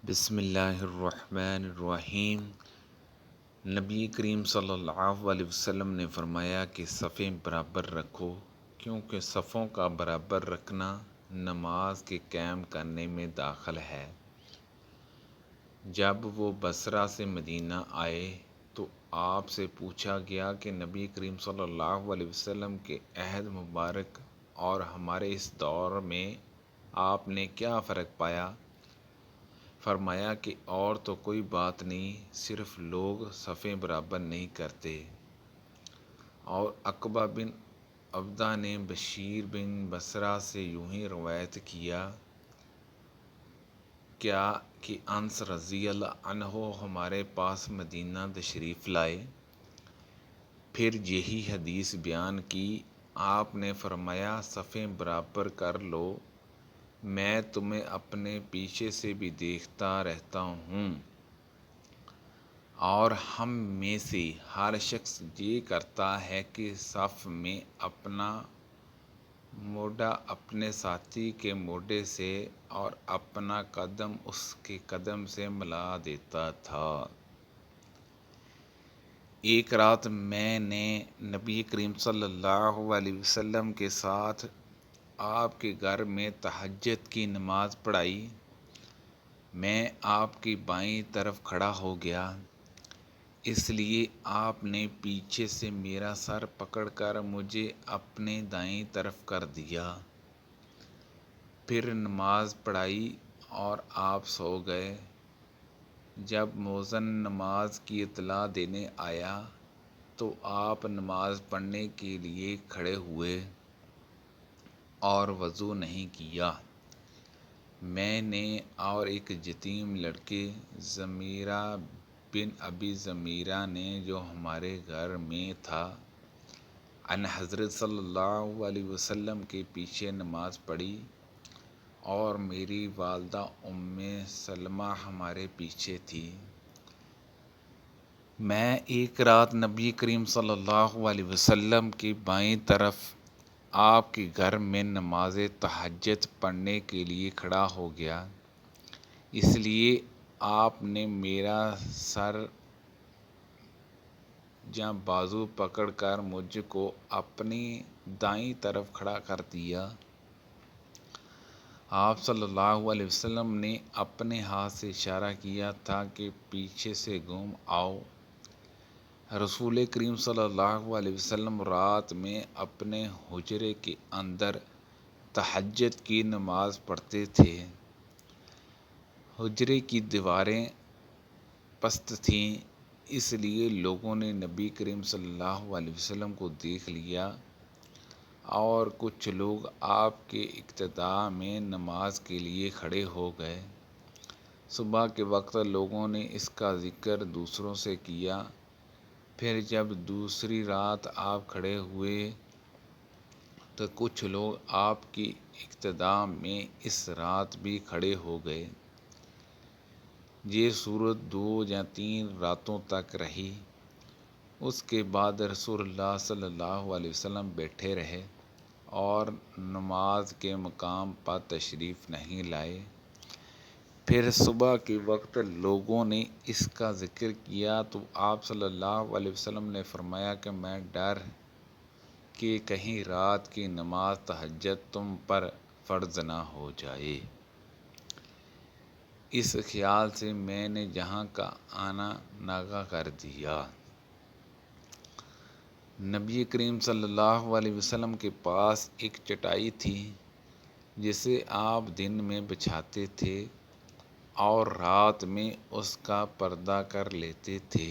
بسم اللہ الرحمن الرحیم۔ نبی کریم صلی اللہ علیہ وسلم نے فرمایا کہ صفیں برابر رکھو، کیونکہ صفوں کا برابر رکھنا نماز کے قائم کرنے میں داخل ہے۔ جب وہ بصرہ سے مدینہ آئے تو آپ سے پوچھا گیا کہ نبی کریم صلی اللہ علیہ وسلم کے عہد مبارک اور ہمارے اس دور میں آپ نے کیا فرق پایا؟ فرمایا کہ اور تو کوئی بات نہیں، صرف لوگ صفیں برابر نہیں کرتے۔ اور عقبہ بن عبدہ نے بشیر بن بصرہ سے یوں ہی روایت کیا کیا کہ انس رضی اللہ عنہ ہمارے پاس مدینہ تشریف لائے، پھر یہی حدیث بیان کی۔ آپ نے فرمایا صفیں برابر کر لو، میں تمہیں اپنے پیچھے سے بھی دیکھتا رہتا ہوں، اور ہم میں سے ہر شخص یہ کرتا ہے کہ صف میں اپنا موڈا اپنے ساتھی کے موڈے سے اور اپنا قدم اس کے قدم سے ملا دیتا تھا۔ ایک رات میں نے نبی کریم صلی اللہ علیہ وسلم کے ساتھ آپ کے گھر میں تہجد کی نماز پڑھائی۔ میں آپ کی بائیں طرف کھڑا ہو گیا، اس لیے آپ نے پیچھے سے میرا سر پکڑ کر مجھے اپنے دائیں طرف کر دیا۔ پھر نماز پڑھائی اور آپ سو گئے۔ جب مؤذن نماز کی اطلاع دینے آیا تو آپ نماز پڑھنے کے لیے کھڑے ہوئے اور وضو نہیں کیا۔ میں نے اور ایک یتیم لڑکے ضمیرہ بن ابی ضمیرہ نے جو ہمارے گھر میں تھا، ان حضرت صلی اللہ علیہ وسلم کے پیچھے نماز پڑھی، اور میری والدہ ام سلمہ ہمارے پیچھے تھی۔ میں ایک رات نبی کریم صلی اللہ علیہ وسلم کی بائیں طرف آپ کے گھر میں نماز تہجد پڑھنے کے لیے کھڑا ہو گیا، اس لیے آپ نے میرا سر یا بازو پکڑ کر مجھ کو اپنی دائیں طرف کھڑا کر دیا۔ آپ صلی اللہ علیہ وسلم نے اپنے ہاتھ سے اشارہ کیا تھا کہ پیچھے سے گھوم آؤ۔ رسول کریم صلی اللہ علیہ وسلم رات میں اپنے حجرے کے اندر تہجد کی نماز پڑھتے تھے۔ حجرے کی دیواریں پست تھیں، اس لیے لوگوں نے نبی کریم صلی اللہ علیہ وسلم کو دیکھ لیا، اور کچھ لوگ آپ کے اقتداء میں نماز کے لیے کھڑے ہو گئے۔ صبح کے وقت لوگوں نے اس کا ذکر دوسروں سے کیا۔ پھر جب دوسری رات آپ کھڑے ہوئے تو کچھ لوگ آپ کی اقتداء میں اس رات بھی کھڑے ہو گئے۔ یہ صورت 2 یا 3 راتوں تک رہی۔ اس کے بعد رسول اللہ صلی اللہ علیہ وسلم بیٹھے رہے اور نماز کے مقام پر تشریف نہیں لائے۔ پھر صبح کے وقت لوگوں نے اس کا ذکر کیا تو آپ صلی اللہ علیہ وسلم نے فرمایا کہ میں ڈر کہ کہیں رات کی نماز تہجد تم پر فرض نہ ہو جائے، اس خیال سے میں نے یہاں کا آنا ناگا کر دیا۔ نبی کریم صلی اللہ علیہ وسلم کے پاس ایک چٹائی تھی جسے آپ دن میں بچھاتے تھے اور رات میں اس کا پردہ کر لیتے تھے۔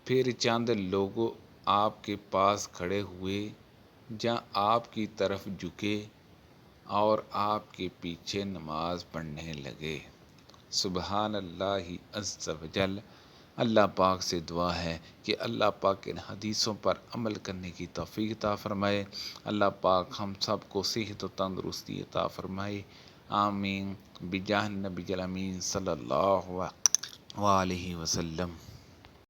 پھر چند لوگ آپ کے پاس کھڑے ہوئے یا آپ کی طرف جھکے اور آپ کے پیچھے نماز پڑھنے لگے۔ سبحان اللہ عز و جل۔ اللہ پاک سے دعا ہے کہ اللہ پاک ان حدیثوں پر عمل کرنے کی توفیق عطا فرمائے۔ اللہ پاک ہم سب کو صحت و تندرستی عطا فرمائے، آمین، بجاہ نبی الامین صلی اللہ علیہ وسلم۔